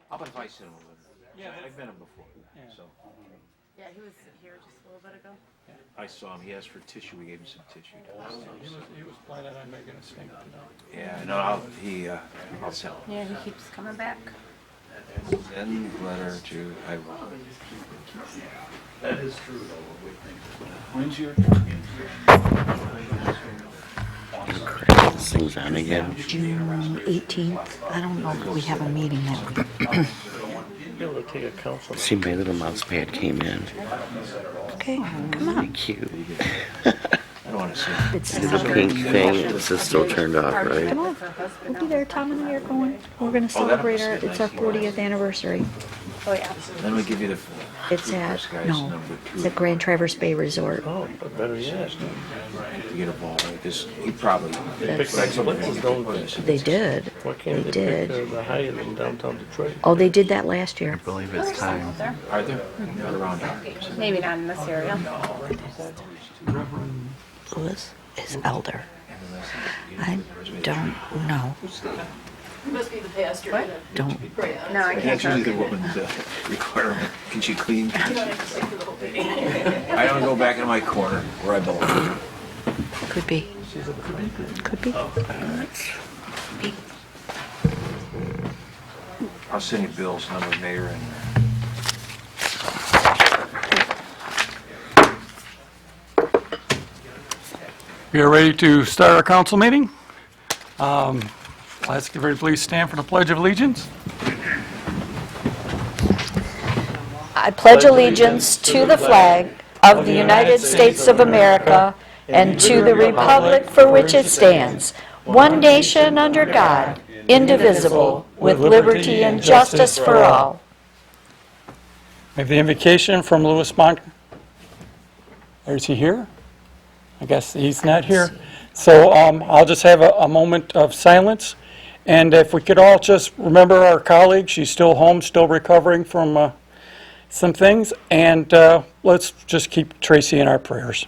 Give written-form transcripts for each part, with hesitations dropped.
How about if I send him a letter? Yeah, I've met him before, so. Yeah, he was here just a little bit ago. I saw him, he asked for tissue, we gave him some tissue. He was planning on making a stink tonight. Yeah, no, I'll send him. Yeah, he keeps coming back. Send letter to, I will. That is true, though, what we think. When's your? This thing's on again. June 18th. I don't know if we have a meeting that week. Be able to take a council. See, my little mouse pad came in. Okay, come on. Cute. I don't want to see him. It's The pink thing, it's just still turned off, right? Come on. We'll be there. Tom and I are going. We're going to celebrate it's our 40th anniversary. Oh, yeah. Then we give you the. It's at, this guy's no, number it's 2. at Grand Traverse Bay Resort. Oh, but better yet. To get a ball like this, he probably. That's- They They did. Why can't They they pick did. the Hyatt in downtown Detroit? Oh, they did that last year. I believe it's time. Are there? Not around here. Maybe not in this area. Lewis is elder. I don't know. You must be the pastor. What? Don't. No, I can't That's usually cook. the woman's requirement. Can she clean? You don't have to stick to the whole thing. I don't go back in my corner where I belong. Could be. Could be. I'll send you Bill's number, Mayor, and We are ready to start our council meeting. Let's everybody please stand for the Pledge of Allegiance. I pledge allegiance to the flag of the United States of America and to the republic for which it stands, one nation under God, indivisible, with liberty and justice for all. We have the invocation from Louis Monk. Or is he here? I guess he's not here. So I'll just have a moment of silence. And if we could all just remember our colleague, she's still home, still recovering from some things. And let's just keep Tracy in our prayers.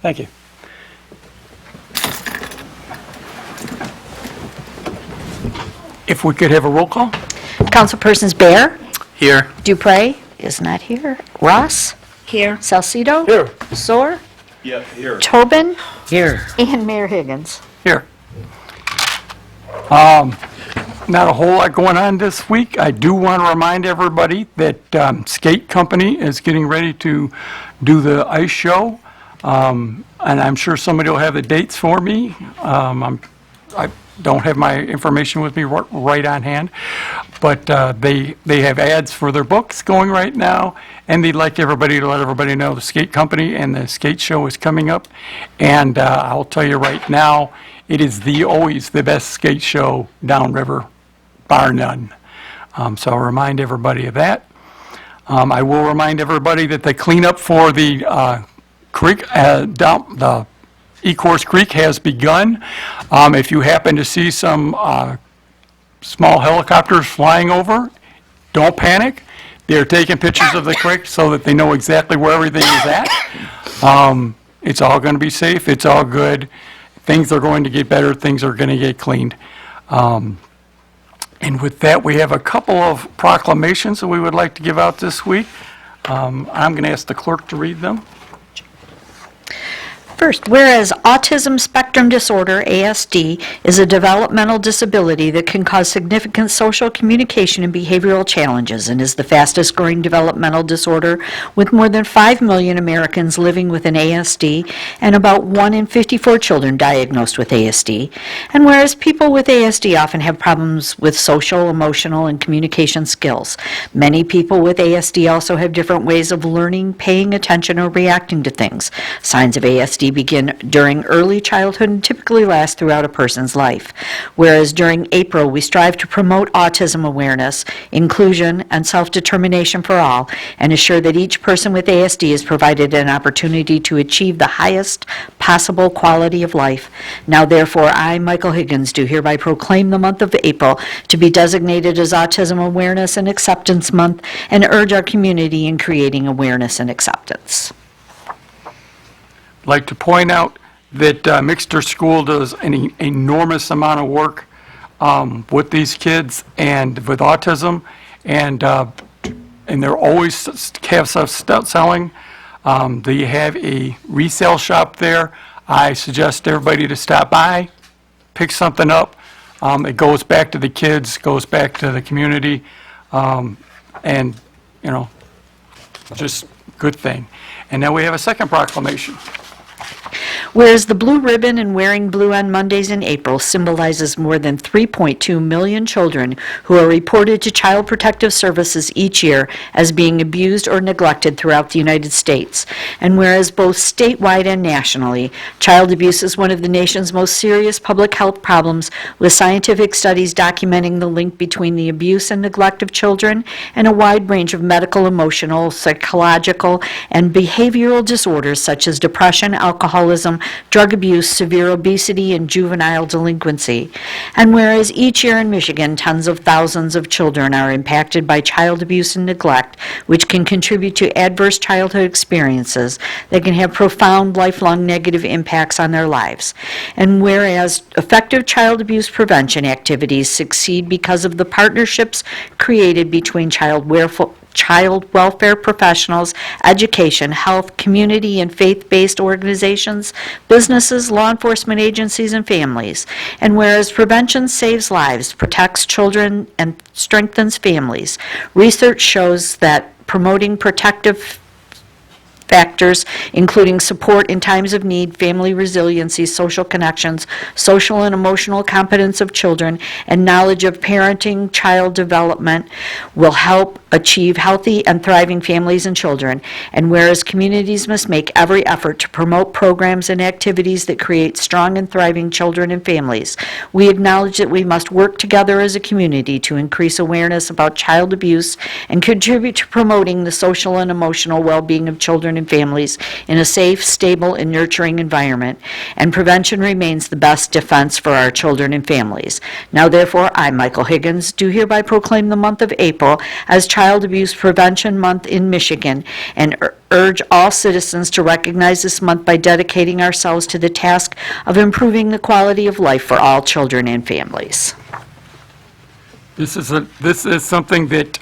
Thank you. If we could have a roll call? Councilpersons Bear, Here. Dupre is not here, Ross, Here. Salcido, Here. Soar, Yeah, here. Tobin, Here. and Mayor Higgins. Here. Not a whole lot going on this week. I do want to remind everybody that Skate Company is getting ready to do the ice show. And I'm sure somebody will have the dates for me. I don't have my information with me right on hand, but they have ads for their books going right now, and they'd like everybody to let everybody know the Skate Company and the skate show is coming up. And I'll tell you right now, it is always the best skate show downriver, bar none. So I'll remind everybody of that. I will remind everybody that the cleanup for the creek, the Ecorse Creek has begun. If you happen to see some small helicopters flying over, don't panic. They're taking pictures of the creek so that they know exactly where everything is at. It's all going to be safe. It's all good. Things are going to get better. Things are going to get cleaned. And with that, we have a couple of proclamations that we would like to give out this week. I'm going to ask the clerk to read them. First, whereas autism spectrum disorder, ASD, is a developmental disability that can cause significant social, communication, and behavioral challenges and is the fastest growing developmental disorder with more than 5 million Americans living with an ASD and about 1 in 54 children diagnosed with ASD. And whereas people with ASD often have problems with social, emotional, and communication skills, many people with ASD also have different ways of learning, paying attention, or reacting to things. Signs of ASD begin during early childhood and typically last throughout a person's life. Whereas during April, we strive to promote autism awareness, inclusion, and self-determination for all, and assure that each person with ASD is provided an opportunity to achieve the highest possible quality of life. Now therefore, I, Michael Higgins, do hereby proclaim the month of April to be designated as Autism Awareness and Acceptance Month and urge our community in creating awareness and acceptance. I'd like to point out that Mixter School does an enormous amount of work with these kids and with autism, and they're always have stuff selling. They have a resale shop there. I suggest everybody to stop by, pick something up. It goes back to the kids, goes back to the community, and, you know, just good thing. And now we have a second proclamation. Whereas the blue ribbon and wearing blue on Mondays in April symbolizes more than 3.2 million children who are reported to Child Protective Services each year as being abused or neglected throughout the United States. And whereas both statewide and nationally, child abuse is one of the nation's most serious public health problems, with scientific studies documenting the link between the abuse and neglect of children and a wide range of medical, emotional, psychological, and behavioral disorders such as depression, alcoholism, drug abuse, severe obesity, and juvenile delinquency. And whereas each year in Michigan, tens of thousands of children are impacted by child abuse and neglect, which can contribute to adverse childhood experiences that can have profound, lifelong negative impacts on their lives. And whereas effective child abuse prevention activities succeed because of the partnerships created between child welfare professionals, education, health, community, and faith-based organizations, businesses, law enforcement agencies, and families. And whereas prevention saves lives, protects children, and strengthens families, research shows that promoting protective factors, including support in times of need, family resiliency, social connections, social and emotional competence of children, and knowledge of parenting, child development, will help achieve healthy and thriving families and children. And whereas communities must make every effort to promote programs and activities that create strong and thriving children and families, we acknowledge that we must work together as a community to increase awareness about child abuse and contribute to promoting the social and emotional well-being of children and families in a safe, stable, and nurturing environment. And prevention remains the best defense for our children and families. Now therefore, I, Michael Higgins, do hereby proclaim the month of April as Child Abuse Prevention Month in Michigan, and urge all citizens to recognize this month by dedicating ourselves to the task of improving the quality of life for all children and families. This is something that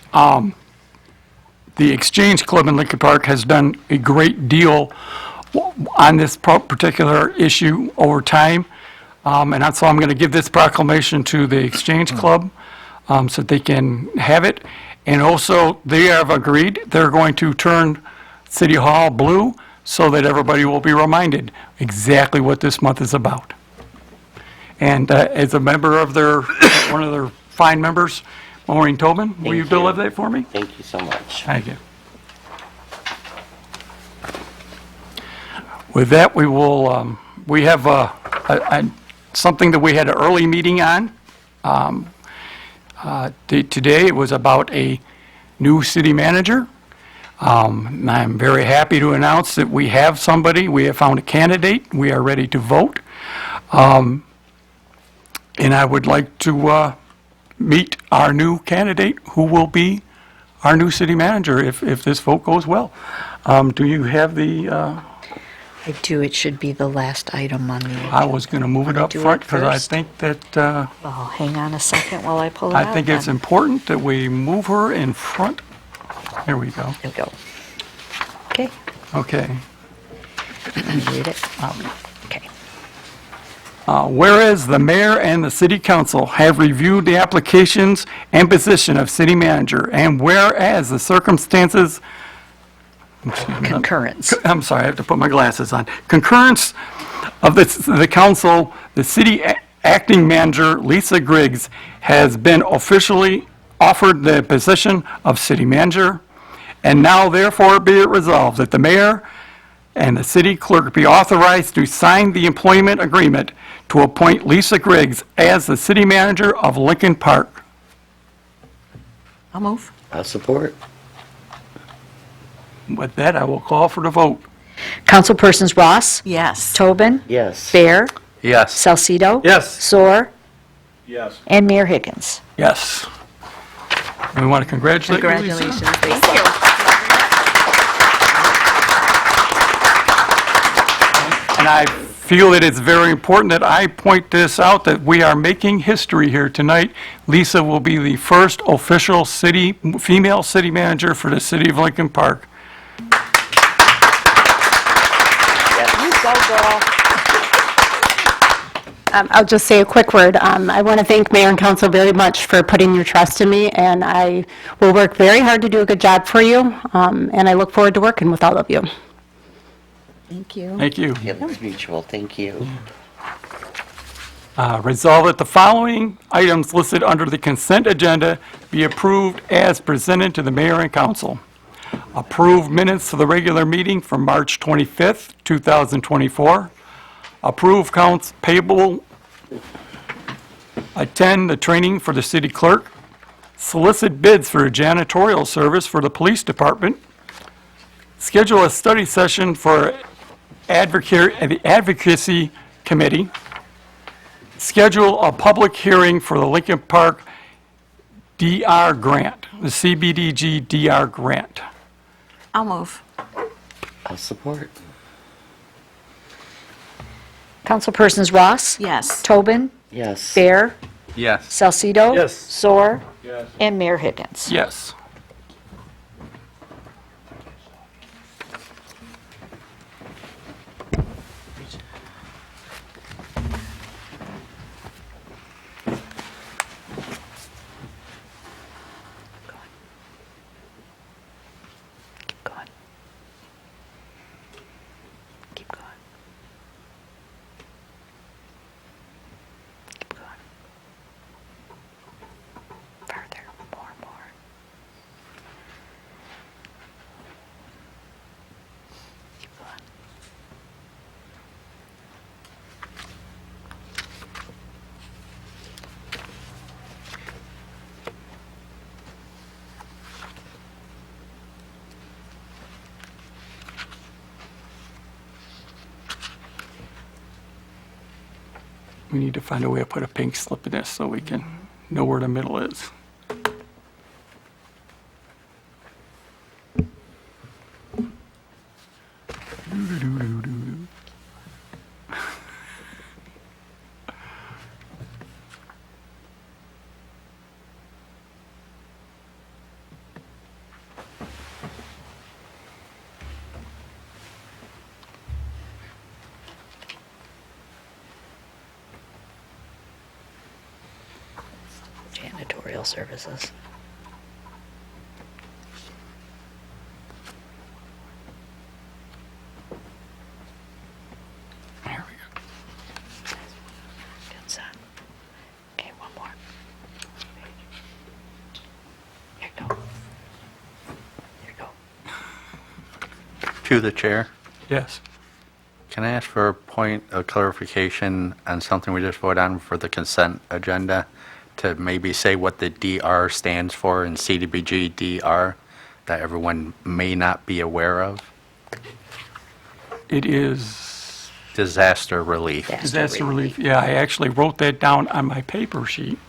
the Exchange Club in Lincoln Park has done a great deal on this particular issue over time. And so I'm going to give this proclamation to the Exchange Club so that they can have it. And also, they have agreed they're going to turn City Hall blue so that everybody will be reminded exactly what this month is about. And as a member of one of their fine members, Maureen Tobin, will you deliver that for me? Thank you so much. Thank you. With that, we will, we have something that we had an early meeting on. Today, it was about a new city manager. And I'm very happy to announce that we have somebody. We have found a candidate. We are ready to vote. And I would like to meet our new candidate, who will be our new city manager if this vote goes well. Do you have the, I do. It should be the last item on the agenda. I was going to move it up do front it because I first? think that, Oh, hang on a second while I pull it out. I think it's then. important that we move her in front. There we go. There we go. Okay, Okay. read it. Okay. Whereas the mayor and the city council have reviewed the applications and position of city manager, and whereas the circumstances, Concurrence. I'm sorry, I have to put my glasses on. Concurrence of the council, the city acting manager, Lisa Griggs, has been officially offered the position of city manager. And now therefore be it resolved that the mayor and the city clerk be authorized to sign the employment agreement to appoint Lisa Griggs as the city manager of Lincoln Park. I'll move. I'll support. With that, I will call for the vote. Councilpersons Ross? Yes. Tobin? Yes. Bear? Yes. Salcido? Yes. Soar? Yes. And Mayor Higgins. Yes. We want to congratulate you, Lisa. Congratulations, Lisa. And I feel that it's very important that I point this out, that we are making history here tonight. Lisa will be the first official female city manager for the city of Lincoln Park. I'll just say a quick word. I want to thank Mayor and Council very much for putting your trust in me, and I will work very hard to do a good job for you, and I look forward to working with all of you. Thank you. Thank you. Feelings mutual. Thank you. Resolve that the following items listed under the consent agenda be approved as presented to the mayor and council. Approve minutes to the regular meeting from March 25th, 2024. Approve accounts payable. Attend the training for the city clerk. Solicit bids for a janitorial service for the police department. Schedule a study session for the advocacy committee. Schedule a public hearing for the Lincoln Park DR grant, the CBDG DR grant. I'll move. I'll support. Councilpersons Ross? Yes. Tobin? Yes. Bear? Yes. Salcido? Yes. Soar? Yes. And Mayor Higgins. Yes. Keep going. Keep going. Keep going. Farther. More. Keep going. We need to find a way to put a pink slip in this so we can know where the middle is. Janitorial services. There we go. Consent. Okay, one more. Here you go. Here you go. To the chair, Yes. can I ask for a point of clarification on something we just voted on for the consent agenda? To maybe say what the DR stands for in CDBG DR that everyone may not be aware of? It is Disaster relief. disaster relief. Yeah, I actually wrote that down on my paper sheet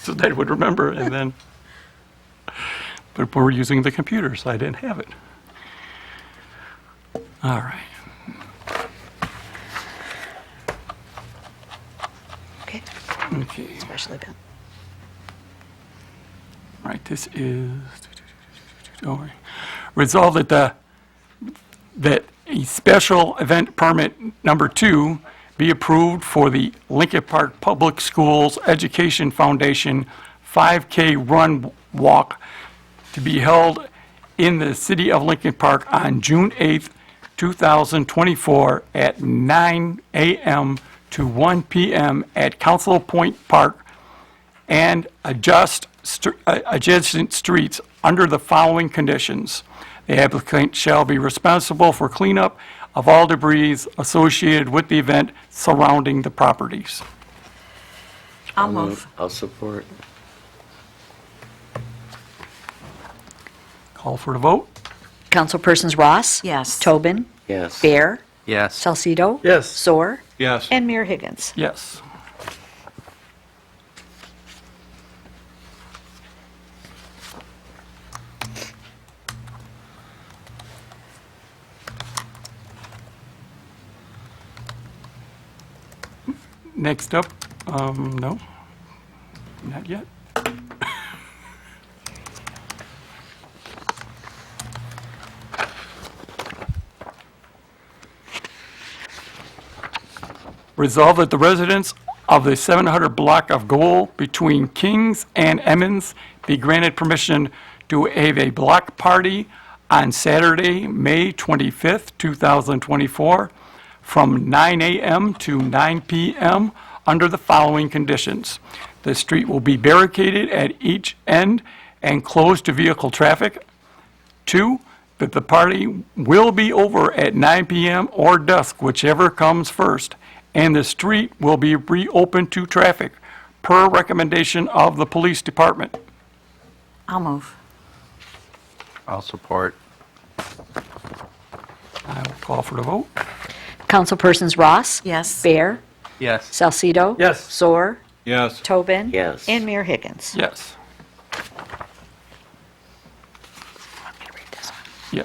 so that I would remember, and then, but we're using the computer, so I didn't have it. All right. Okay, Okay. especially Ben. All right, this is, don't worry. Resolve that a special event permit number 2 be approved for the Lincoln Park Public Schools Education Foundation 5K Run Walk to be held in the city of Lincoln Park on June 8th, 2024 at 9 a.m. to 1 p.m. at Council Point Park, and adjacent streets under the following conditions. The applicant shall be responsible for cleanup of all debris associated with the event surrounding the properties. I'll move. I'll support. Call for the vote? Councilpersons Ross? Yes. Tobin? Yes. Bear? Yes. Salcido? Yes. Soar? Yes. And Mayor Higgins. Yes. Next up, no, not yet. Resolve that the residents of the 700 block of Goal between Kings and Emmons be granted permission to have a block party on Saturday, May 25th, 2024, from 9 a.m. to 9 p.m. under the following conditions. The street will be barricaded at each end and closed to vehicle traffic. 2, that the party will be over at 9 p.m. or dusk, whichever comes first, and the street will be reopened to traffic per recommendation of the police department. I'll move. I'll support. I will call for the vote. Councilpersons Ross? Yes. Bear? Yes. Salcido? Yes. Soar? Yes. Tobin? Yes. And Mayor Higgins. Yes. Yeah.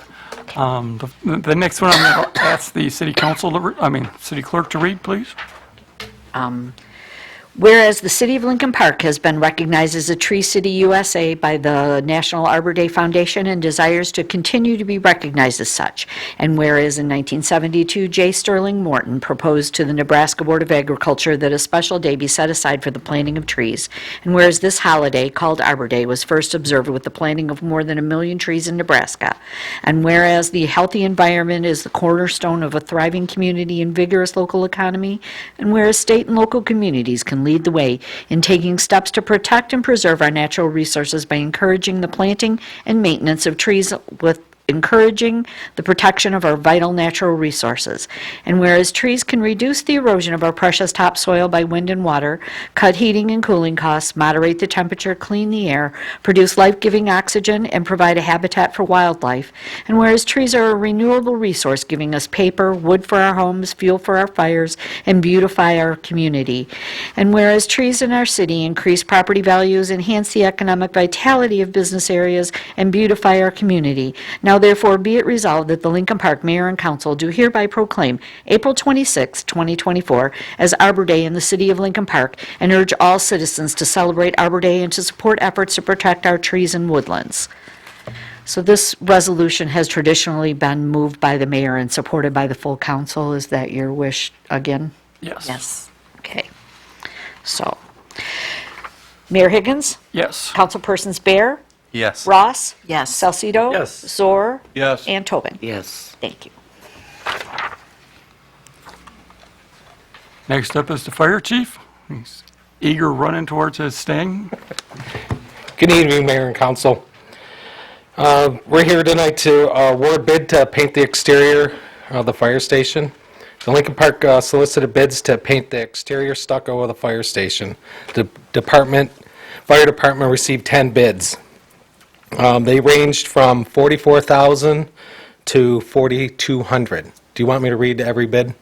The next one, I'm going to ask the city council, city clerk to read, please. Whereas the City of Lincoln Park has been recognized as a Tree City USA by the National Arbor Day Foundation and desires to continue to be recognized as such, and whereas in 1972, J. Sterling Morton proposed to the Nebraska Board of Agriculture that a special day be set aside for the planting of trees, and whereas this holiday, called Arbor Day, was first observed with the planting of more than 1 million trees in Nebraska, and whereas the healthy environment is the cornerstone of a thriving community and vigorous local economy, and whereas state and local communities can lead the way in taking steps to protect and preserve our natural resources by encouraging the planting and maintenance of trees with encouraging the protection of our vital natural resources. And whereas trees can reduce the erosion of our precious topsoil by wind and water, cut heating and cooling costs, moderate the temperature, clean the air, produce life-giving oxygen, and provide a habitat for wildlife. And whereas trees are a renewable resource giving us paper, wood for our homes, fuel for our fires, and beautify our community. And whereas trees in our city increase property values, enhance the economic vitality of business areas, and beautify our community. Now therefore be it resolved that the Lincoln Park Mayor and Council do hereby proclaim April 26, 2024 as Arbor Day in the City of Lincoln Park and urge all citizens to celebrate Arbor Day and to support efforts to protect our trees and woodlands. So this resolution has traditionally been moved by the mayor and supported by the full council. Is that your wish again? Yes. Yes. Okay. So, Mayor Higgins? Yes. Councilpersons Bear? Yes. Ross? Yes. Salcido? Yes. Soar? Yes. And Tobin? Yes. Thank you. Next up is the fire chief. He's eager running towards his sting. Good evening, Mayor and Council. We're here tonight to award bid to paint the exterior of the fire station. The Lincoln Park solicited bids to paint the exterior stucco of the fire station. The fire department received 10 bids. They ranged from $44,000 to $4,200. Do you want me to read every bid?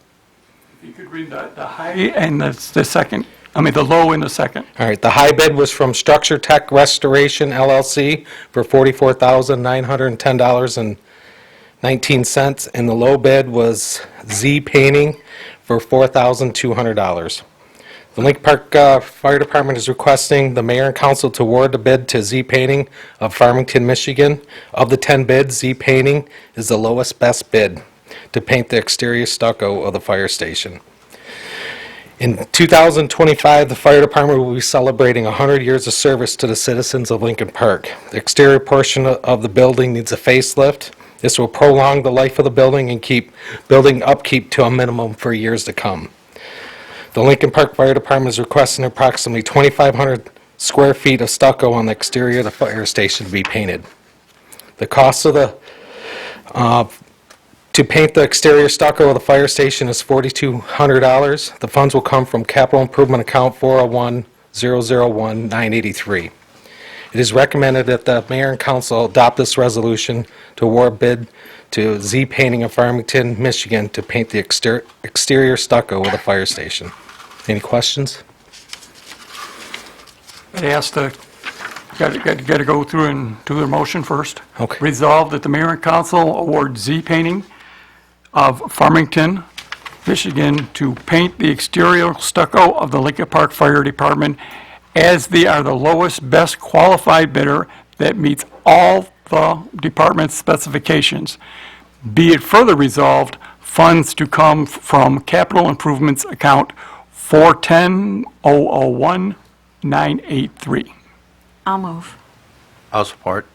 You could read the high and the second, the low and the second. All right, the high bid was from Structure Tech Restoration LLC for $44,910.19, and the low bid was Z Painting for $4,200. The Lincoln Park Fire Department is requesting the mayor and council to award the bid to Z Painting of Farmington, Michigan. Of the 10 bids, Z Painting is the lowest best bid to paint the exterior stucco of the fire station. In 2025, the fire department will be celebrating 100 years of service to the citizens of Lincoln Park. The exterior portion of the building needs a facelift. This will prolong the life of the building and keep building upkeep to a minimum for years to come. The Lincoln Park Fire Department is requesting approximately 2,500 square feet of stucco on the exterior of the fire station to be painted. The cost of the To paint the exterior stucco of the fire station is $4,200. The funds will come from capital improvement account 401-001-983. It is recommended that the mayor and council adopt this resolution to award bid to Z Painting of Farmington, Michigan to paint the exterior stucco of the fire station. Any questions? They asked to, got to go through and do their motion first. Okay. Resolved that the mayor and council award Z Painting of Farmington, Michigan, to paint the exterior stucco of the Lincoln Park Fire Department as they are the lowest, best qualified bidder that meets all the department's specifications. Be it further resolved, funds to come from capital improvements account 410-001-983. I'll move. I'll support.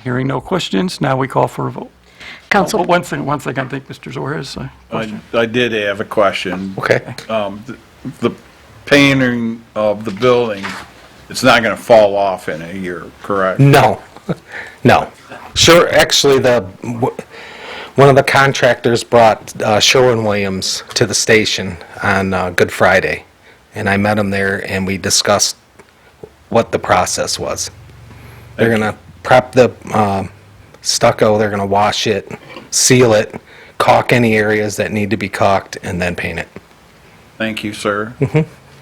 Hearing no questions, now we call for a vote. Council, Oh, one second, I think Mr. Zohr has a question. I did have a question. Okay. The painting of the building, it's not going to fall off in a year, correct? No, no. Sure, actually, one of the contractors brought Sherwin-Williams to the station on Good Friday, and I met him there, and we discussed what the process was. They're going to prep the stucco, they're going to wash it, seal it, caulk any areas that need to be caulked, and then paint it. Thank you, sir.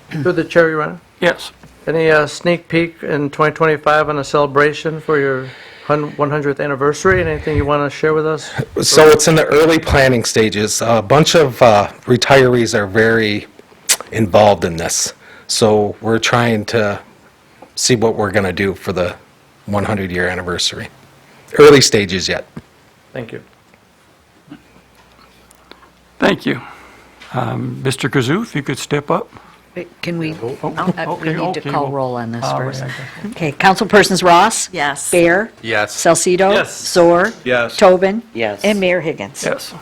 Through the chair, Your Honor. Yes. Any sneak peek in 2025 on a celebration for your 100th anniversary? Anything you want to share with us? So it's in the early planning stages. A bunch of retirees are very involved in this. So we're trying to see what we're going to do for the 100-year anniversary. Early stages yet. Thank you. Thank you. Mr. Kazoo, if you could step up. can we, we okay, need to okay, call well, roll on this all right, first. I guess. Okay, Councilpersons Ross? Yes. Bear? Yes. Salcido? Yes. Zohr? Yes. Tobin? Yes. And Mayor Higgins? Yes.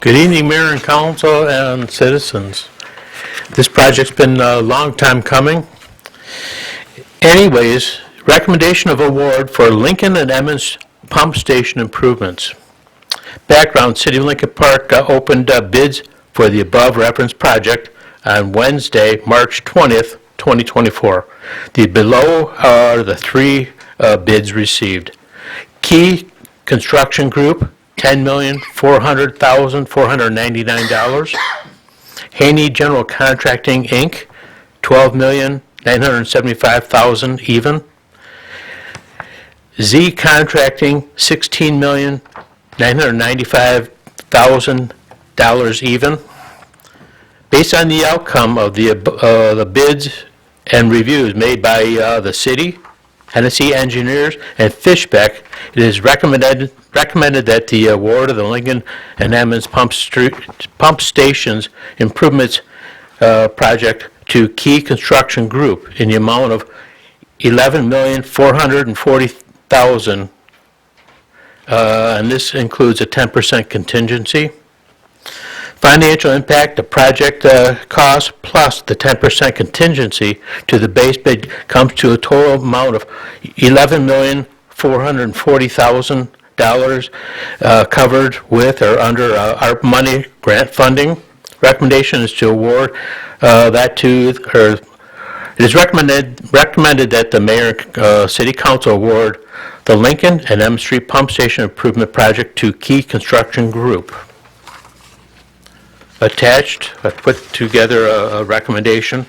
Good evening, Mayor and Council and citizens. This project's been a long time coming. Anyways, recommendation of award for Lincoln and Emmons pump station improvements. Background, City of Lincoln Park opened bids for the above referenced project on Wednesday, March 20th, 2024. The below are the three bids received. Key Construction Group, $10,400,499. Haney General Contracting, Inc., $12,975,000 even. Z Contracting, $16,995,000 even. Based on the outcome of the bids and reviews made by the city, Hennessy Engineers, and Fishbeck, it is recommended that the award of the Lincoln and Emmons pump stations improvements project to Key Construction Group in the amount of $11,440,000, and this includes a 10% contingency. Financial impact, the project cost plus the 10% contingency to the base bid comes to a total amount of $11,440,000 covered with or under ARP money grant funding. Recommendation is to award that to, or it is recommended that the mayor and city council award the Lincoln and M Street Pump Station Improvement Project to Key Construction Group. Attached, I put together a recommendation.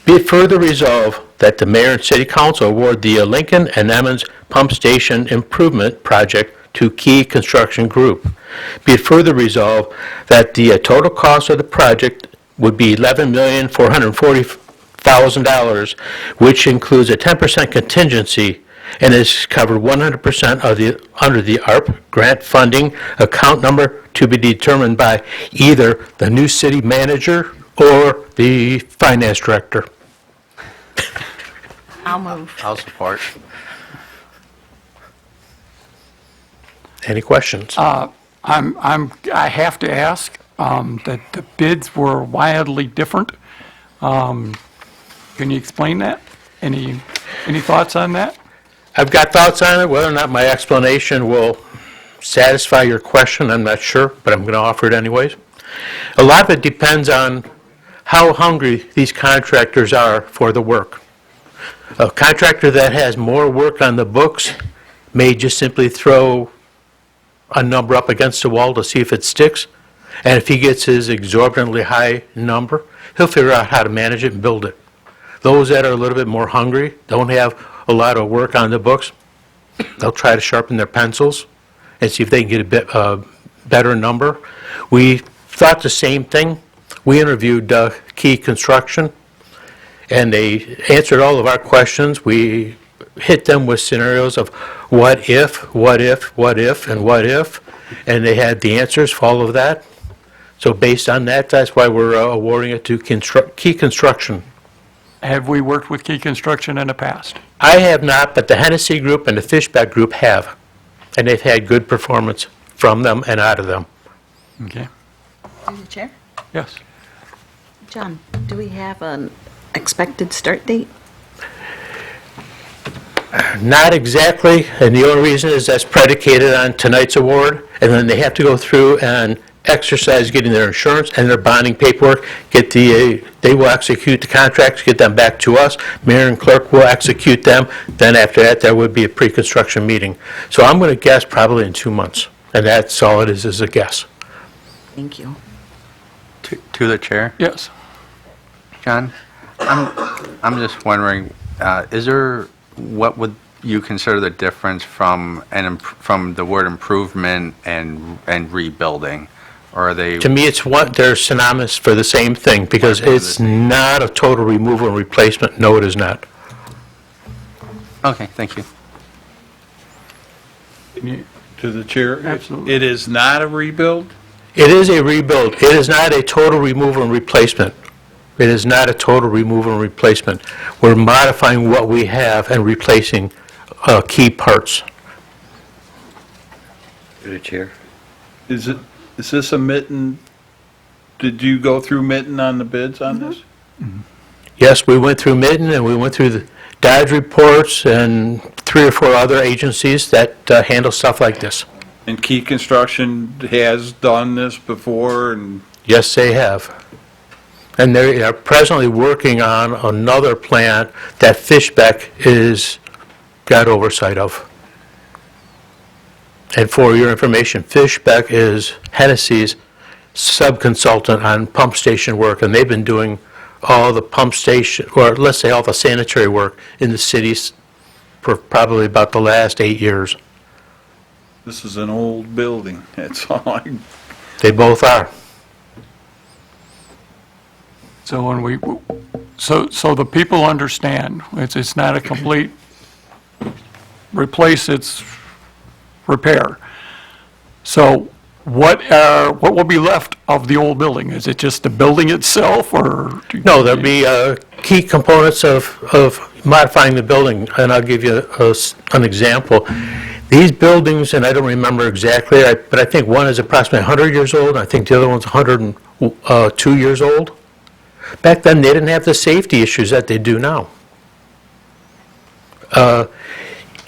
Be it further resolved that the mayor and city council award the Lincoln and Emmons Pump Station Improvement Project to Key Construction Group. Be it further resolved that the total cost of the project would be $11,440,000, which includes a 10% contingency and is covered 100% of under the ARP grant funding account number to be determined by either the new city manager or the finance director. I'll move. I'll support. Any questions? I have to ask that the bids were wildly different. Can you explain that? Any thoughts on that? I've got thoughts on it. Whether or not my explanation will satisfy your question, I'm not sure, but I'm going to offer it anyways. A lot of it depends on how hungry these contractors are for the work. A contractor that has more work on the books may just simply throw a number up against the wall to see if it sticks. And if he gets his exorbitantly high number, he'll figure out how to manage it and build it. Those that are a little bit more hungry, don't have a lot of work on the books, they'll try to sharpen their pencils and see if they can get a bit better number. We thought the same thing. We interviewed Key Construction, and they answered all of our questions. We hit them with scenarios of what if, what if, what if, and what if, and they had the answers for all of that. So based on that, that's why we're awarding it to Key Construction. Have we worked with Key Construction in the past? I have not, but the Hennessy Group and the Fishback Group have, and they've had good performance from them and out of them. Okay. Through the chair? Yes. John, do we have an expected start date? Not exactly, and the only reason is that's predicated on tonight's award, and then they have to go through and exercise getting their insurance and their bonding paperwork, they will execute the contracts, get them back to us, mayor and clerk will execute them, then after that, there would be a pre-construction meeting. So I'm going to guess probably in 2 months, and that's all it is a guess. Thank you. To the chair? Yes. John, I'm just wondering, what would you consider the difference from the word improvement and rebuilding? Or are they? To me, they're synonymous for the same thing, because it's not a total removal and replacement. No, it is not. Okay, thank you. To the chair? Absolutely. It is not a rebuild? It is a rebuild. It is not a total removal and replacement. It is not a total removal and replacement. We're modifying what we have and replacing key parts. Through the chair. Is this a Mitten? Did you go through Mitten on the bids on this? Yes, we went through Mitten, and we went through the Dodge reports and 3 or 4 other agencies that handle stuff like this. And Key Construction has done this before, and Yes, they have. And they are presently working on another plant that Fishbeck is got oversight of. And for your information, Fishbeck is Hennessy's sub-consultant on pump station work, and they've been doing all the pump station, or let's say all the sanitary work in the cities for probably about the last 8 years. this is an old building, that's all I... They both are. So when so the people understand, it's not a complete replace, it's repair. So what will be left of the old building? Is it just the building itself, or? No, there'll be key components of modifying the building, and I'll give you an example. These buildings, and I don't remember exactly, but I think one is approximately 100 years old, and I think the other one's 102 years old. Back then, they didn't have the safety issues that they do now.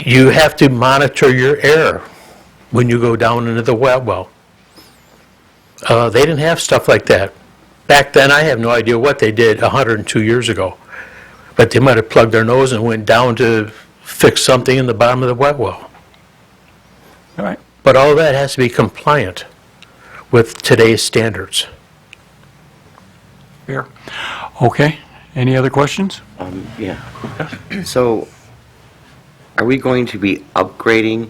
You have to monitor your air when you go down into the wet well. They didn't have stuff like that. Back then, I have no idea what they did 102 years ago. But they might have plugged their nose and went down to fix something in the bottom of the wet well. All right. But all that has to be compliant with today's standards. Fair. Okay. Any other questions? Yeah. So, are we going to be upgrading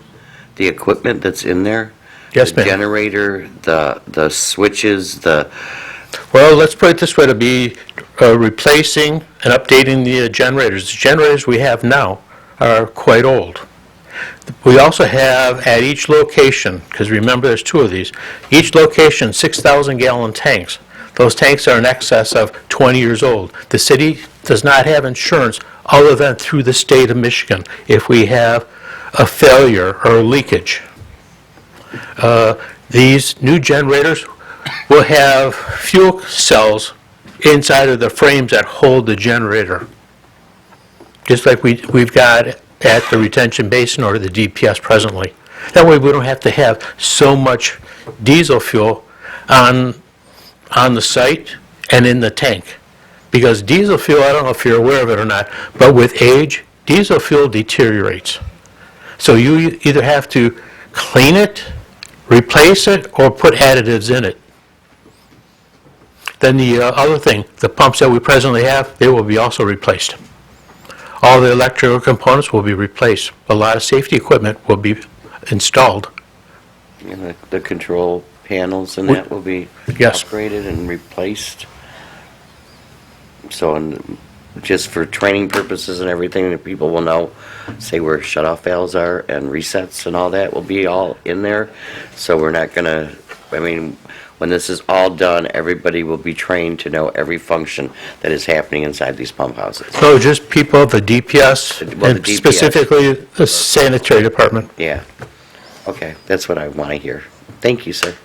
the equipment that's in there? Yes, The ma'am. generator, the switches, Well, let's put it this way, to be replacing and updating the generators. The generators we have now are quite old. We also have at each location, because remember there's 2 of these, each location 6,000-gallon tanks. Those tanks are in excess of 20 years old. The city does not have insurance other than through the state of Michigan if we have a failure or a leakage. These new generators will have fuel cells inside of the frames that hold the generator. just like we've got at the retention basin or the DPS presently. That way we don't have to have so much diesel fuel on the site and in the tank. Because diesel fuel, I don't know if you're aware of it or not, but with age, diesel fuel deteriorates. So you either have to clean it, replace it, or put additives in it. Then the other thing, the pumps that we presently have, they will be also replaced. All the electrical components will be replaced. A lot of safety equipment will be installed. And the control panels and that will be Yes. upgraded and replaced. So, and just for training purposes and everything, that people will know, say where shut-off valves are and resets and all that will be all in there. So we're not gonna, I mean, when this is all done, everybody will be trained to know every function that is happening inside these pump houses. So just people, the DPS, Well, the and DPS. specifically the sanitary department. Yeah. Okay, that's what I want to hear. Thank you, sir.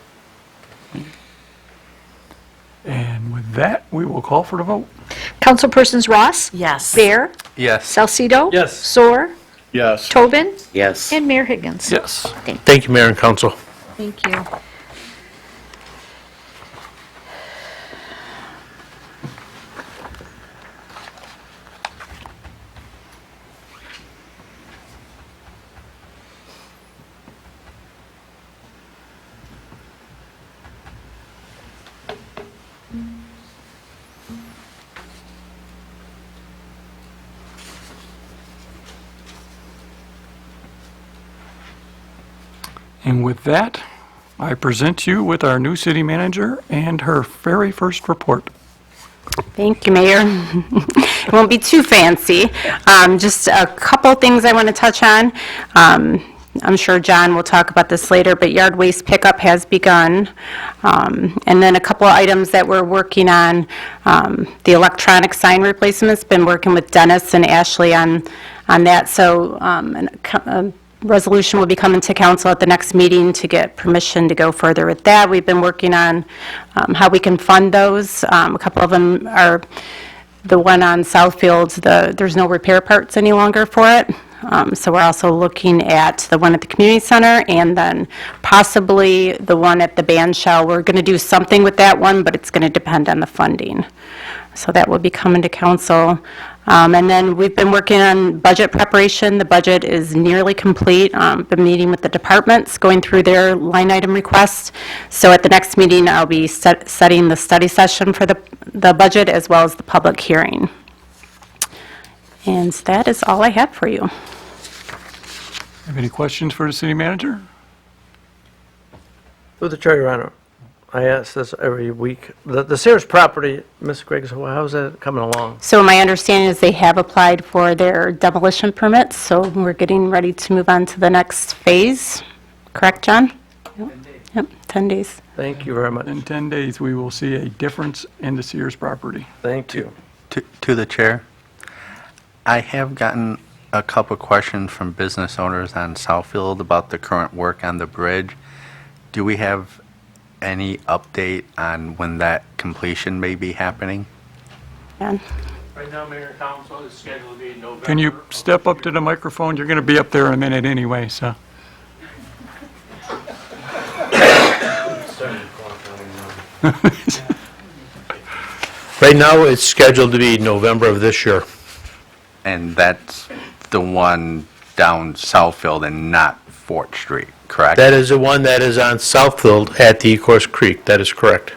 And with that, we will call for the vote. Councilpersons Ross? Yes. Bear? Yes. Salcido? Yes. Soar? Yes. Tobin? Yes. And Mayor Higgins? Yes. Thank you, Mayor and Council. Thank you. And with that, I present you with our new city manager and her very first report. Thank you, Mayor. It won't be too fancy. Just a couple things I want to touch on. I'm sure John will talk about this later, but yard waste pickup has begun. And then a couple of items that we're working on. The electronic sign replacement's been working with Dennis and Ashley on that. So a resolution will be coming to council at the next meeting to get permission to go further with that. We've been working on how we can fund those. A couple of them are the one on Southfield, there's no repair parts any longer for it. So we're also looking at the one at the community center and then possibly the one at the band shell. We're going to do something with that one, but it's going to depend on the funding. So that will be coming to council. And then we've been working on budget preparation. The budget is nearly complete. Been meeting with the departments, going through their line item requests. So at the next meeting, I'll be setting the study session for the budget as well as the public hearing. And that is all I have for you. Have any questions for the city manager? Through the chair, Your Honor, I ask this every week. The Sears property, Ms. Griggs, how's that coming along? So my understanding is they have applied for their demolition permits, so we're getting ready to move on to the next phase. Correct, John? Yep, 10 days. Thank you very much. In 10 days, we will see a difference in the Sears property. Thank you. To the chair, I have gotten a couple questions from business owners on Southfield about the current work on the bridge. Do we have any update on when that completion may be happening? John? Right now, Mayor and Council is scheduled to be in November. Can you step up to the microphone? You're going to be up there in a minute anyway, so. Right now, it's scheduled to be November of this year. And that's the one down Southfield and not Fort Street, correct? That is the one that is on Southfield at the Ecorse Creek. That is correct.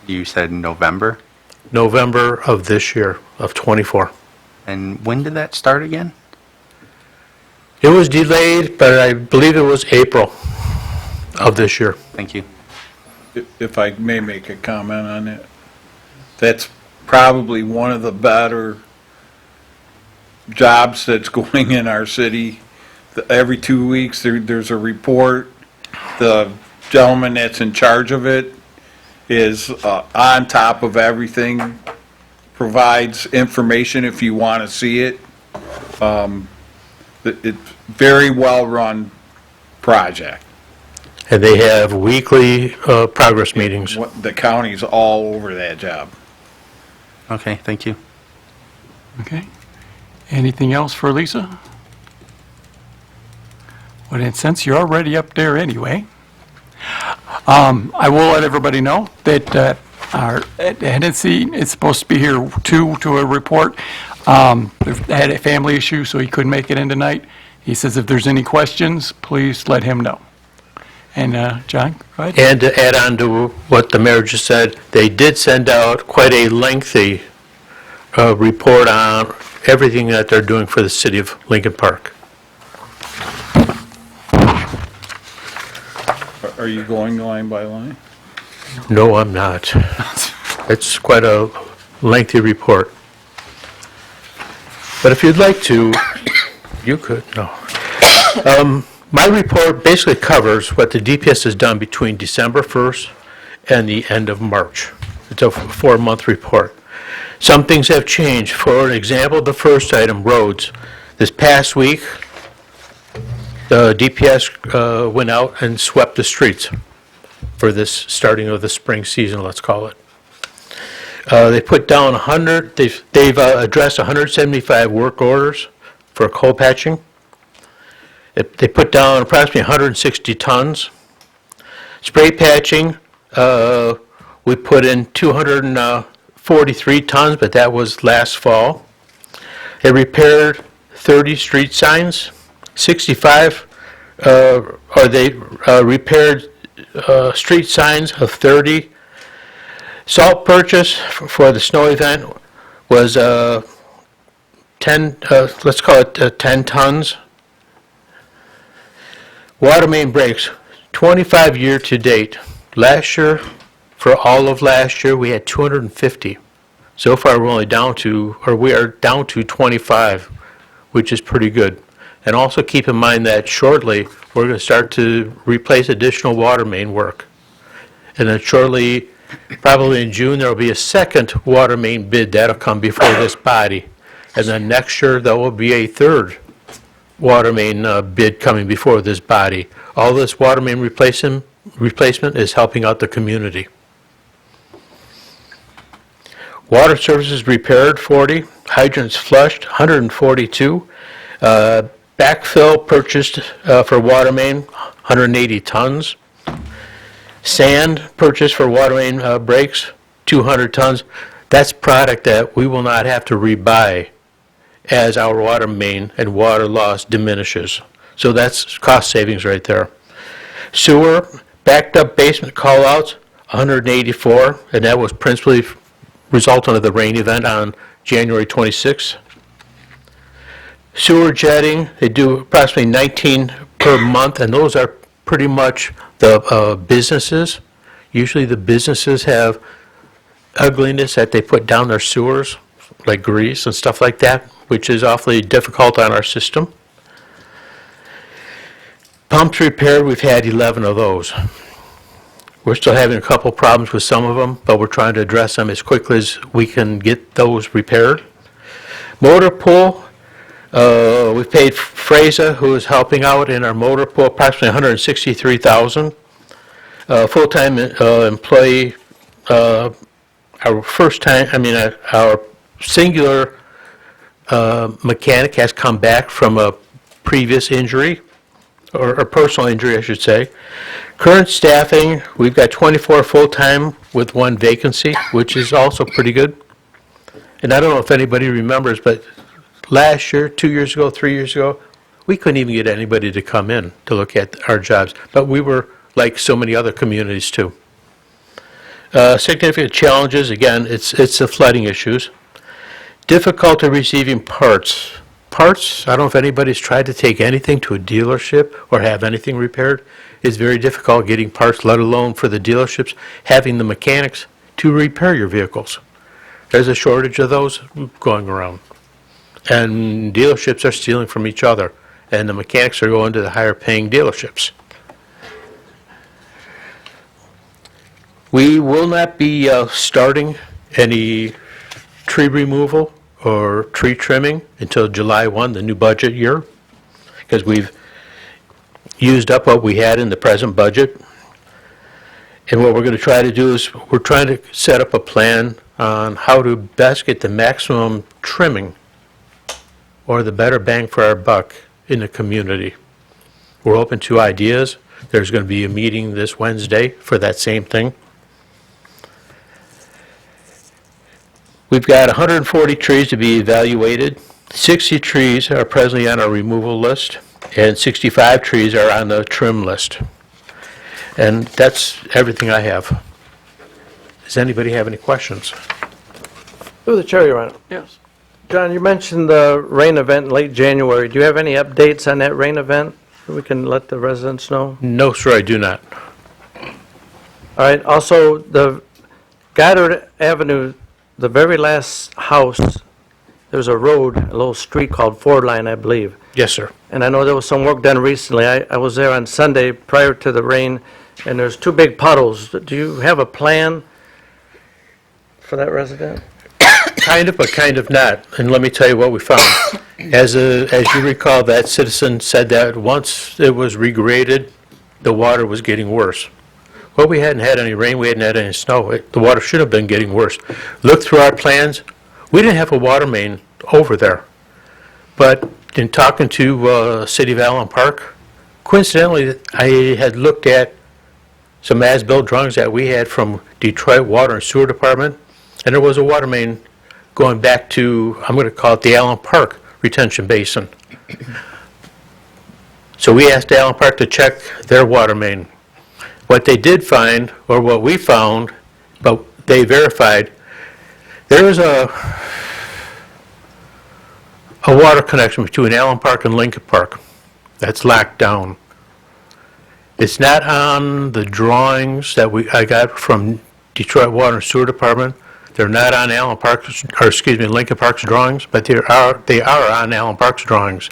You said November? November of this year, of '24. And when did that start again? It was delayed, but I believe it was April of this year. Thank you. If I may make a comment on it, that's probably one of the better jobs that's going in our city. Every 2 weeks, there's a report. The gentleman that's in charge of it is on top of everything, provides information if you want to see it. It's very well-run project. And they have weekly progress meetings. The county's all over that job. Okay, thank you. Okay. Anything else for Lisa? Well, and since you're already up there anyway, I will let everybody know that our Hennessy is supposed to be here too to a report. They had a family issue, so he couldn't make it in tonight. He says if there's any questions, please let him know. And John, go ahead. And to add on to what the mayor just said, they did send out quite a lengthy report on everything that they're doing for the city of Lincoln Park. Are you going line by line? No, I'm not. It's quite a lengthy report. But if you'd like to, you could, no. My report basically covers what the DPS has done between December 1st and the end of March. It's a 4-month report. Some things have changed. For an example, the first item, roads. This past week, the DPS went out and swept the streets for this starting of the spring season, let's call it. They put down they've addressed 175 work orders for coal patching. They put down approximately 160 tons. Spray patching, we put in 243 tons, but that was last fall. They repaired 30 street signs, 65, or they repaired street signs of 30. Salt purchase for the snow event was 10, let's call it 10 tons. Water main breaks, 25 year to date. Last year, for all of last year, we had 250. So far, we're only down to, or we are down to 25, which is pretty good. And also keep in mind that shortly, we're going to start to replace additional water main work. And then shortly, probably in June, there will be a second water main bid that'll come before this body. And then next year, there will be a third water main bid coming before this body. All this water main replacement is helping out the community. Water services repaired 40, hydrants flushed 142, backfill purchased for water main 180 tons, sand purchased for water main breaks 200 tons. That's product that we will not have to rebuy as our water main and water loss diminishes. So that's cost savings right there. Sewer, backed up basement callouts, 184, and that was principally resultant of the rain event on January 26th. Sewer jetting, they do approximately 19 per month, and those are pretty much the businesses. Usually the businesses have ugliness that they put down their sewers, like grease and stuff like that, which is awfully difficult on our system. Pumps repaired, we've had 11 of those. We're still having a couple problems with some of them, but we're trying to address them as quickly as we can get those repaired. Motor pool, we paid Freza, who is helping out in our motor pool, approximately $163,000. Full-time employee, our singular mechanic has come back from a previous injury, or a personal injury, I should say. Current staffing, we've got 24 full-time with 1 vacancy, which is also pretty good. And I don't know if anybody remembers, but last year, 2 years ago, 3 years ago, we couldn't even get anybody to come in to look at our jobs. But we were like so many other communities too. Significant challenges, again, it's the flooding issues. Difficulty receiving parts. Parts, I don't know if anybody's tried to take anything to a dealership or have anything repaired. It's very difficult getting parts, let alone for the dealerships, having the mechanics to repair your vehicles. There's a shortage of those going around. And dealerships are stealing from each other, and the mechanics are going to the higher paying dealerships. We will not be starting any tree removal or tree trimming until July 1, the new budget year, because we've used up what we had in the present budget. And what we're going to try to do is we're trying to set up a plan on how to best get the maximum trimming or the better bang for our buck in the community. We're open to ideas. There's going to be a meeting this Wednesday for that same thing. We've got 140 trees to be evaluated. 60 trees are presently on our removal list, and 65 trees are on the trim list. And that's everything I have. Does anybody have any questions? Through the chair, Your Honor. Yes. John, you mentioned the rain event in late January. Do you have any updates on that rain event that we can let the residents know? No, sir, I do not. All right, also, the Goddard Avenue, the very last house, there's a road, a little street called Ford Line, I believe. Yes, sir. And I know there was some work done recently. I was there on Sunday prior to the rain, and there's two big puddles. Do you have a plan for that resident? Kind of, but kind of not. And let me tell you what we found. As you recall, that citizen said that once it was regraded, the water was getting worse. Well, we hadn't had any rain, we hadn't had any snow. The water should have been getting worse. Look through our plans, we didn't have a water main over there. But in talking to City of Allen Park, coincidentally, I had looked at some as-built drawings that we had from Detroit Water and Sewer Department, and there was a water main going back to, I'm going to call it the Allen Park Retention Basin. So we asked Allen Park to check their water main. What they did find, or what we found, but they verified, there is a water connection between Allen Park and Lincoln Park that's locked down. It's not on the drawings that I got from Detroit Water and Sewer Department. They're not on Allen Park's, or excuse me, Lincoln Park's drawings, but they are on Allen Park's drawings.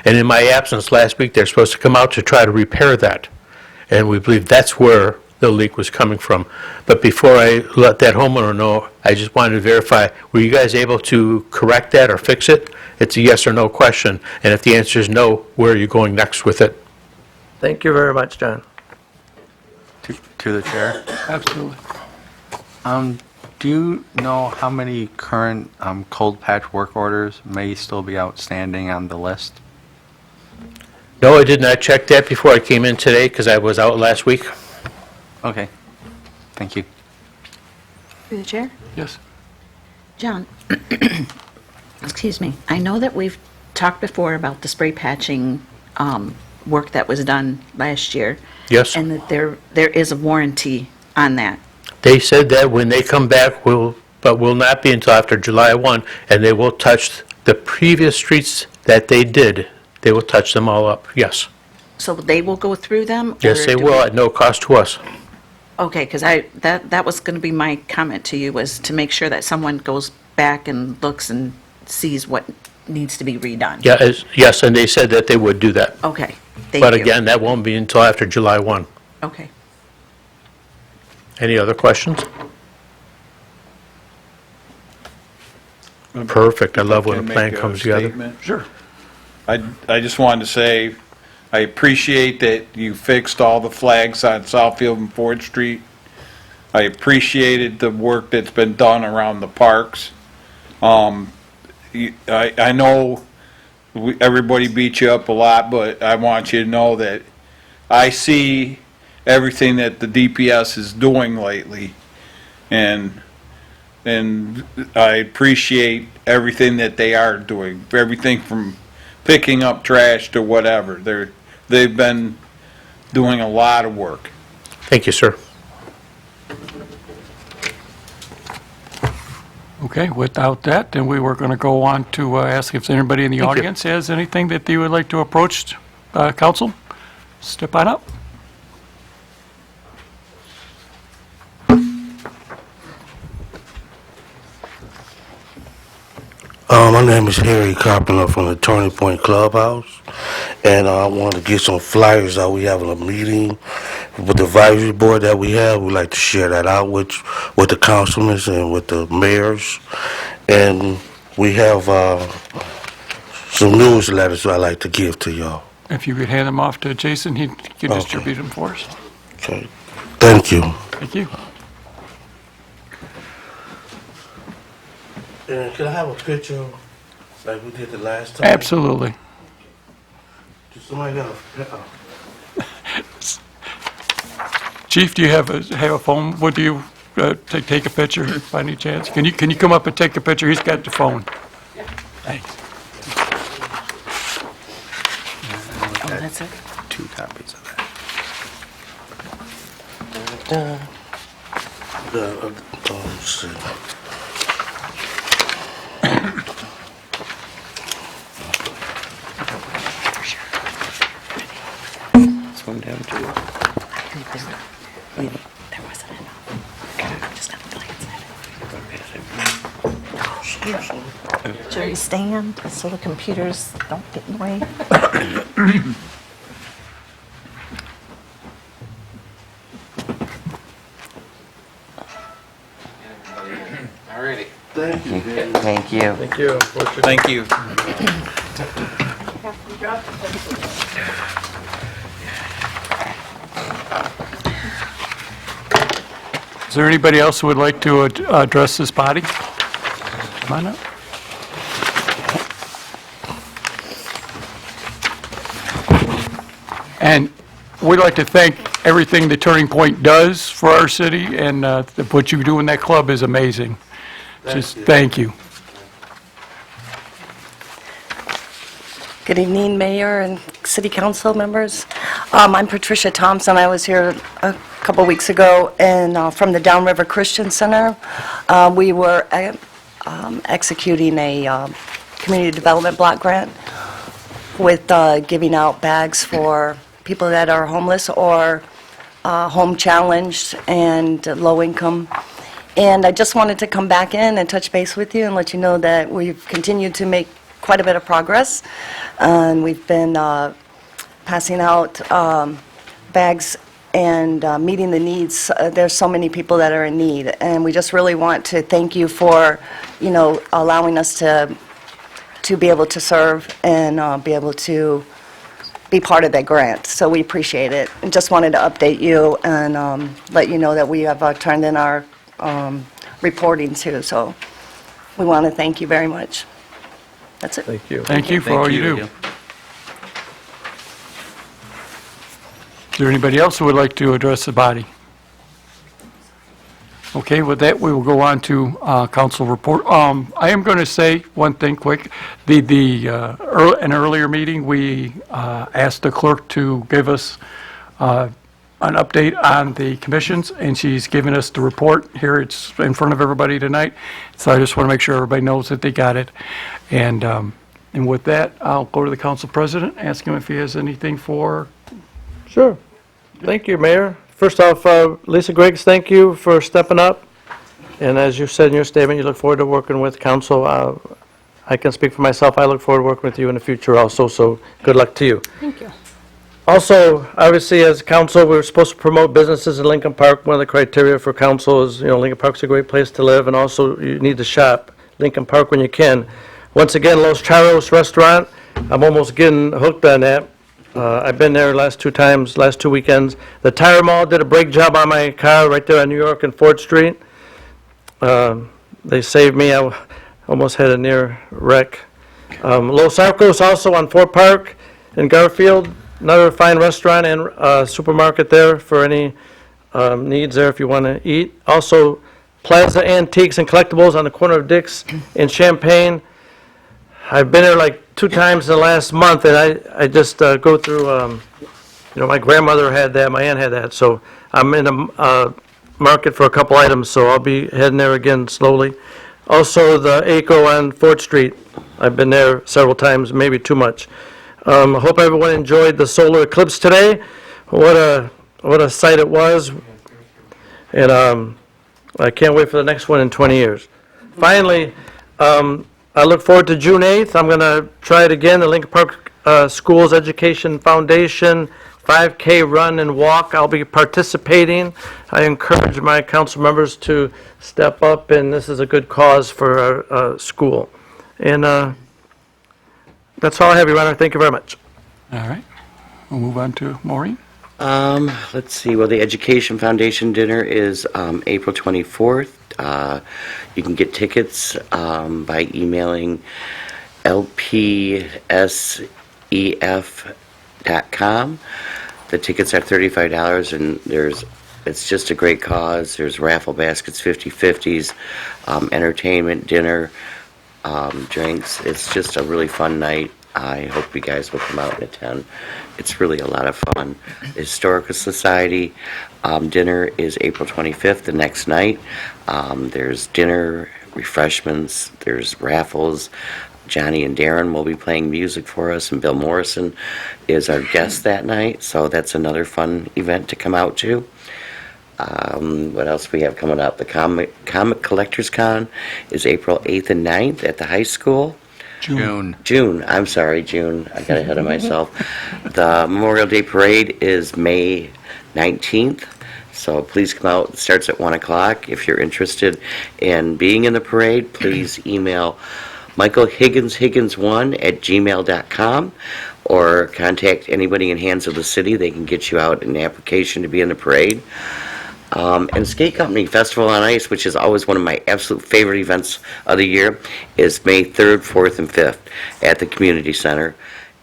And in my absence last week, they're supposed to come out to try to repair that. And we believe that's where the leak was coming from. But before I let that homeowner know, I just wanted to verify, were you guys able to correct that or fix it? It's a yes or no question. And if the answer is no, where are you going next with it? Thank you very much, John. To the chair. Absolutely. Do you know how many current cold patch work orders may still be outstanding on the list? No, I did not check that before I came in today because I was out last week. Okay. Thank you. Through the chair? Yes. John, excuse me. I know that we've talked before about the spray patching work that was done last year. Yes. And that there is a warranty on that. They said that when they come back, will not be until after July 1, and they will touch the previous streets that they did. They will touch them all up, yes. So they will go through them? Yes, or they do will, we- at no cost to us. Okay, because that was going to be my comment to you, was to make sure that someone goes back and looks and sees what needs to be redone. Yeah, yes, and they said that they would do that. Okay, thank But you. again, that won't be until after July 1. Okay. Any other questions? Perfect, I love when Can a I plan make a comes together. statement? Sure. I just wanted to say, I appreciate that you fixed all the flags on Southfield and Ford Street. I appreciated the work that's been done around the parks. I know everybody beat you up a lot, but I want you to know that I see everything that the DPS is doing lately, and I appreciate everything that they are doing, everything from picking up trash to whatever. They've been doing a lot of work. Thank you, sir. Okay, without that, then we were going to go on to ask if anybody in the Thank you. audience has anything that they would like to approach council. Step on up. My name is Harry Carpenter from the Turning Point Clubhouse, and I want to get some flyers out. We having a meeting with the advisory board that we have. We'd like to share that out with the councilmen and with the mayors, and we have some newsletters I'd like to give to y'all. If you could hand them off to Jason, he could Okay. distribute them for us. Okay. Thank you. Thank you. And can I have a picture Like we did the last time? Absolutely. Does somebody got a... Chief, do you have a phone? Would you take a picture by any chance? Can you come up and take a picture? He's got the phone. Thanks. Oh, that's it? 2 copies of that. Let's see. This one down too. There wasn't enough. I'm just gonna glance at it. Should we stand so the computers don't get in the way? Alrighty. Thank you, Dave. Thank you. Thank you. Thank you. Is there anybody else who would like to address this body? Come on up. And we'd like to thank everything the Turning Point does for our city, and what you do in that club is amazing. Just thank you. Good evening, Mayor and City Council members. I'm Patricia Thompson. I was here a couple weeks ago and from the Downriver Christian Center. We were executing a community development block grant with giving out bags for people that are homeless or home challenged and low income. And I just wanted to come back in and touch base with you and let you know that we've continued to make quite a bit of progress. And we've been passing out bags and meeting the needs. There's so many people that are in need. And we just really want to thank you for, you know, allowing us to be able to serve and be able to be part of that grant. So we appreciate it. And just wanted to update you and let you know that we have turned in our reporting too. So we want to thank you very much. That's it. Thank you. Thank you for all you do. Is there anybody else who would like to address the body? Okay, with that, we will go on to council report. I am going to say one thing quick. An earlier meeting, we asked the clerk to give us an update on the commissions, and she's given us the report. Here, it's in front of everybody tonight, so I just want to make sure everybody knows that they got it. And with that, I'll go to the council president, ask him if he has anything for... Sure. Thank you, Mayor. First off, Lisa Griggs, thank you for stepping up. And as you said in your statement, you look forward to working with council. I can speak for myself. I look forward to working with you in the future also, so good luck to you. Thank you. Also, obviously, as council, we're supposed to promote businesses in Lincoln Park. One of the criteria for council is, you know, Lincoln Park's a great place to live, and also you need to shop Lincoln Park when you can. Once again, Los Charros Restaurant, I'm almost getting hooked on that. I've been there last 2 weekends. The Tire Mall did a brake job on my car right there on New York and Ford Street. They saved me. I almost had a near wreck. Los Arcos also on Fort Park in Garfield. Another fine restaurant and supermarket there for any needs there if you want to eat. Also, Plaza Antiques and Collectibles on the corner of Dix in Champaign. I've been there like 2 times in the last month, and I just go through, you know, my grandmother had that, my aunt had that, so I'm in the market for a couple items, so I'll be heading there again slowly. Also, the ACO on Fort Street. I've been there several times, maybe too much. I hope everyone enjoyed the solar eclipse today. What a sight it was. And I can't wait for the next one in 20 years. Finally, I look forward to June 8th. I'm going to try it again, the Lincoln Park Schools Education Foundation 5K run and walk. I'll be participating. I encourage my council members to step up, and this is a good cause for our school. And that's all I have, Your Honor. Thank you very much. All right. We'll move on to Maureen. Let's see, well, the Education Foundation dinner is April 24th. You can get tickets by emailing lpsef.com. The tickets are $35, and it's just a great cause. There's raffle baskets, 50/50s, entertainment, dinner, drinks. It's just a really fun night. I hope you guys will come out and attend. It's really a lot of fun. The Historical Society dinner is April 25th, the next night. There's dinner, refreshments, there's raffles. Johnny and Darren will be playing music for us, and Bill Morrison is our guest that night, so that's another fun event to come out to. What else we have coming up? The Comic Collectors Con is April 8th and 9th at the high school. June. I'm sorry, June. I got ahead of myself. The Memorial Day Parade is May 19th, so please come out. It starts at 1 o'clock. If you're interested in being in the parade, please email Michael Higgins1@gmail.com or contact anybody in Hands of the City. They can get you out an application to be in the parade. And Skate Company Festival on Ice, which is always one of my absolute favorite events of the year, is May 3rd, 4th, and 5th at the Community Center.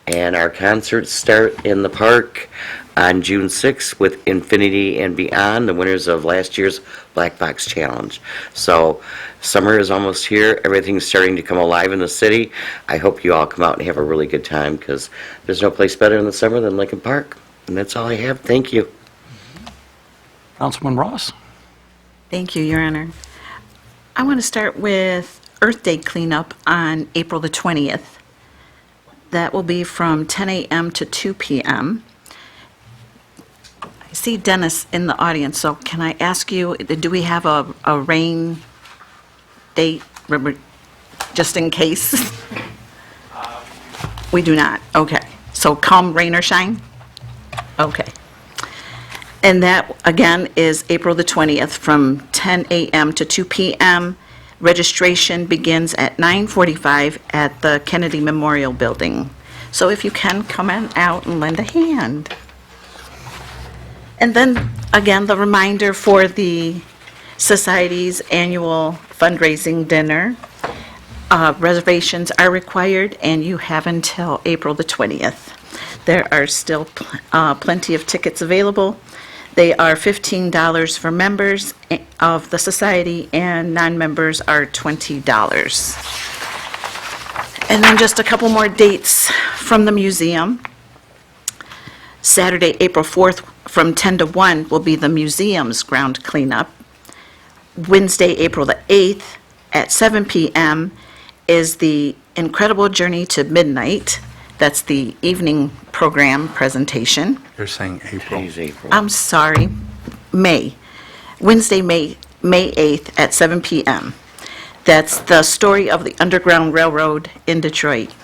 And our concerts start in the park on June 6th with Infinity and Beyond, the winners of last year's Black Box Challenge. So summer is almost here. Everything's starting to come alive in the city. I hope you all come out and have a really good time, because there's no place better in the summer than Lincoln Park. And that's all I have. Thank you. Councilman Ross? Thank you, Your Honor. I want to start with Earth Day cleanup on April the 20th. That will be from 10 a.m. to 2 p.m. I see Dennis in the audience, so can I ask you, do we have a rain date, just in case? We do not, okay. So come rain or shine? Okay. And that, again, is April the 20th from 10 a.m. to 2 p.m. Registration begins at 9:45 at the Kennedy Memorial Building. So if you can, come on out and lend a hand. And then, again, the reminder for the Society's annual fundraising dinner. Reservations are required, and you have until April the 20th. There are still plenty of tickets available. They are $15 for members of the society, and non-members are $20. And then just a couple more dates from the museum. Saturday, April 4th, from 10 to 1 will be the museum's ground cleanup. Wednesday, April the 8th, at 7 p.m. is the Incredible Journey to Midnight. That's the evening program presentation. You're saying April. I'm sorry, May. Wednesday, May 8th at 7 p.m. That's the story of the Underground Railroad in Detroit.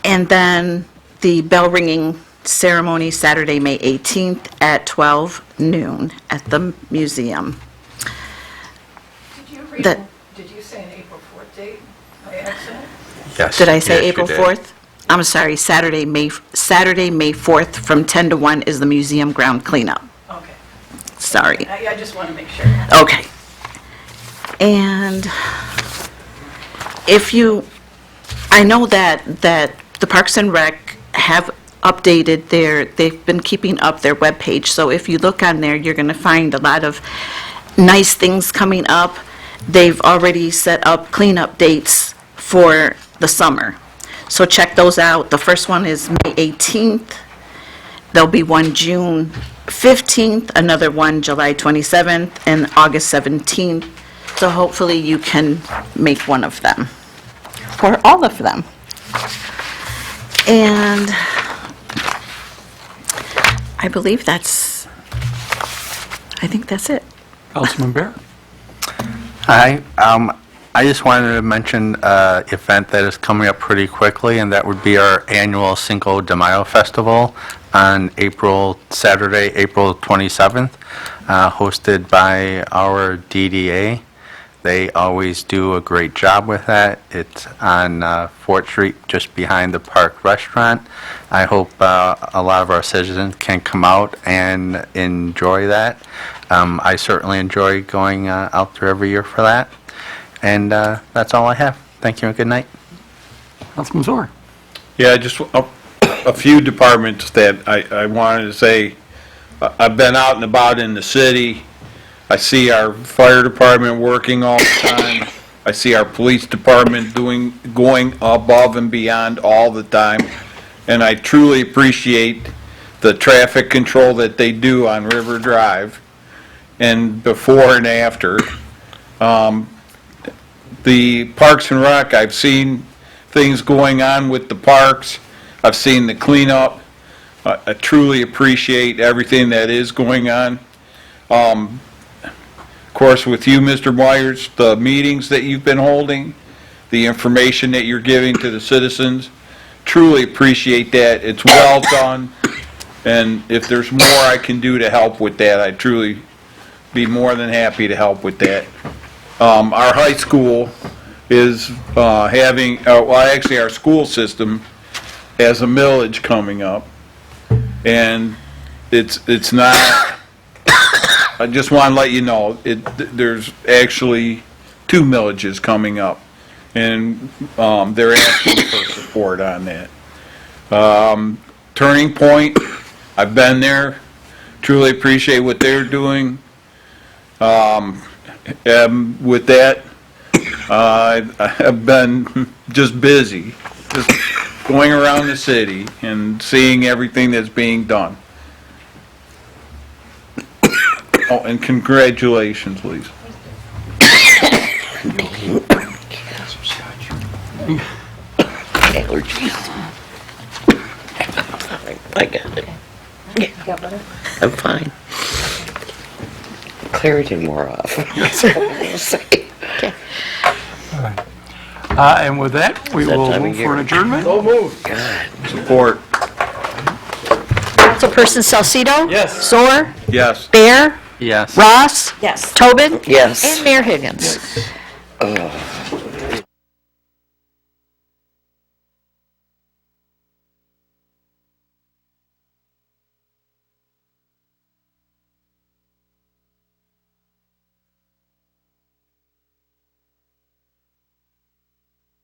And then the bell ringing ceremony, Saturday, May 18th at 12 noon at the museum. Did you say an April 4th date by accident? Yes. Did I say Yes, you April did. 4th? I'm sorry, Saturday, May 4th from 10 to 1 is the museum ground cleanup. Okay. Sorry. I just want to make sure. Okay. And I know that the Parks and Rec have updated they've been keeping up their webpage, so if you look on there, you're going to find a lot of nice things coming up. They've already set up cleanup dates for the summer. So check those out. The first one is May 18th. There'll be one June 15th, another one July 27th, and August 17th. So hopefully you can make one of them, or all of them. And I think that's it. Councilman Bear? Hi. I just wanted to mention an event that is coming up pretty quickly, and that would be our annual Cinco de Mayo Festival on Saturday, April 27th, hosted by our DDA. They always do a great job with that. It's on Fort Street, just behind the Park Restaurant. I hope a lot of our citizens can come out and enjoy that. I certainly enjoy going out there every year for that. And that's all I have. Thank you and good night. Councilman Zor. Yeah, just a few departments that I wanted to say. I've been out and about in the city. I see our fire department working all the time. I see our police department going above and beyond all the time. And I truly appreciate the traffic control that they do on River Drive and before and after. The Parks and Rec, I've seen things going on with the parks. I've seen the cleanup. I truly appreciate everything that is going on. Of course, with you, Mr. Myers, the meetings that you've been holding, the information that you're giving to the citizens, truly appreciate that. It's well done. And if there's more I can do to help with that, I'd truly be more than happy to help with that. Our high school is having, well, actually, our school system has a millage coming up. And it's not, I just want to let you know, there's actually 2 millages coming up. And they're asking for support on that. Turning Point, I've been there, truly appreciate what they're doing. With that, I've been just busy, just going around the city and seeing everything that's being done. Oh, and congratulations, Lisa. Allergies. I got it. I'm fine. Claritin more off. That's all I'll say. And with that, we that will time of move year? for an adjournment. God. Support. Councilperson Salcido? Yes. Zor? Yes. Bear? Yes. Ross? Yes. Tobin? Yes. And Mayor Higgins. Ugh.